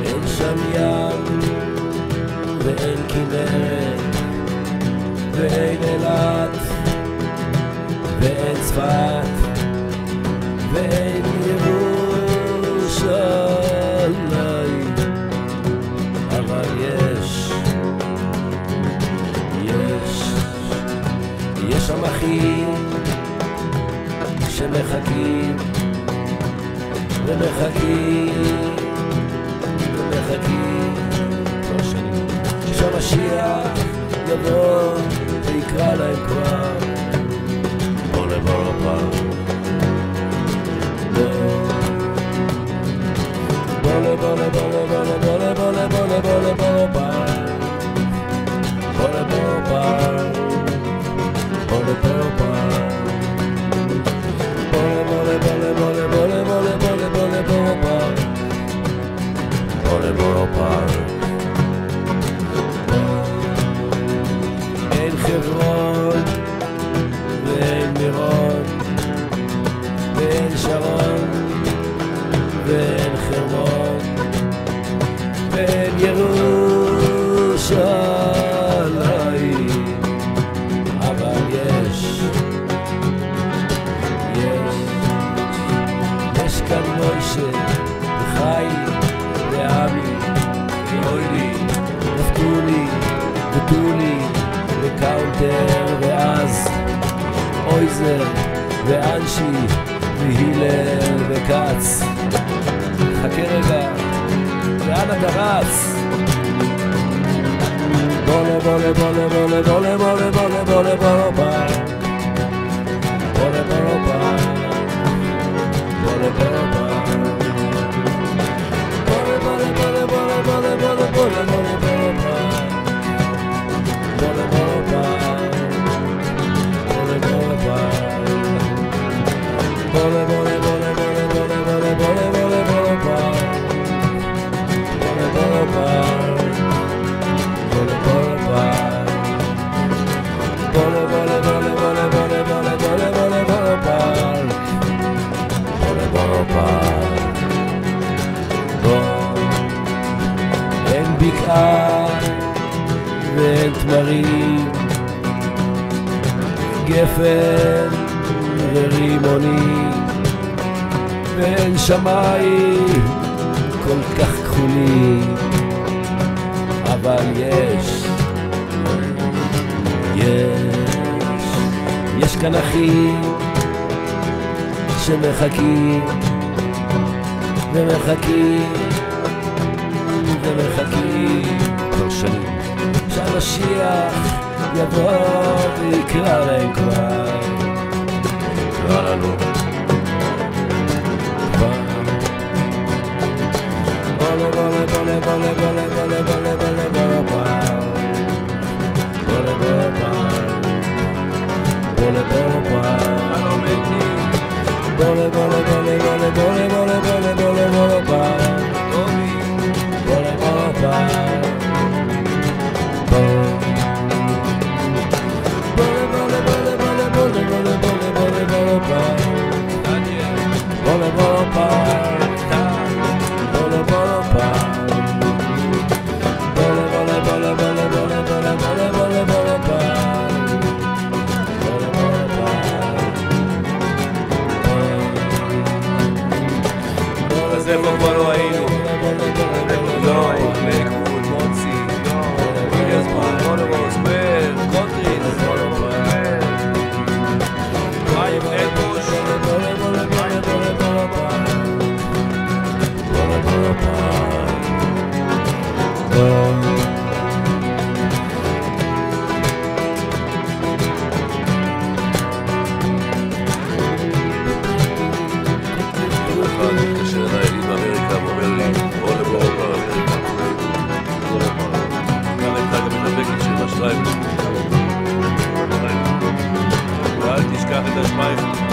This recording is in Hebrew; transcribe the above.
אין שם ים ואין כנרת ואין אילת ואין צפת ואין ירושלים, אבל יש שם אחים שמחכים ומחכים ומחכים כבר שנים שהמשיח יבוא ויקרא להם כבר בוא לברובה, בוא לברובה, אין חברון ואין מירון ואין שרון ואין חרמון ואין ירושלים, אבל יש כאן מוישה וחי ועמי ואוילי נפתולי וטולי וקאונטר ואז אויזר ואנשי והילל וקץ. חכה רגע, לאן אתה רץ? בולה בולה בולה בולה בולה בולה בולה בולה בולה בולה בולה בולה בולה בולה אין בקעה ואין תמרים, גפן ורימונים, ואין שמיים כל כך כחולים, אבל יש כאן אחים שמחכים ומחכים ומחכים כבר שנים שהמשיח יבוא ויקרא להם כבר, קרא לנו כבר. בולה בולה בולה בולה בולה בולה בולה בולה בולה בולה בולה בולה bole bole bole bole bole bole bole bole bole ba bole bole ba bole bole bole bole bole bole bole bole bole ba bole bole ba bole bole ba bole bole bole bole bole bole bole bole bole ba איפה כבר לא היינו? לא, בגבול, מוצי, ויליאמסבורג, מונרוס, בר, קונטריס, חיים אלבוש, מתקשר אליי לי באמריקה ואומר לי בוא לבורובה, כאן הייתה גם מדבקת של השטרייב, ואל תשכח את השמיים.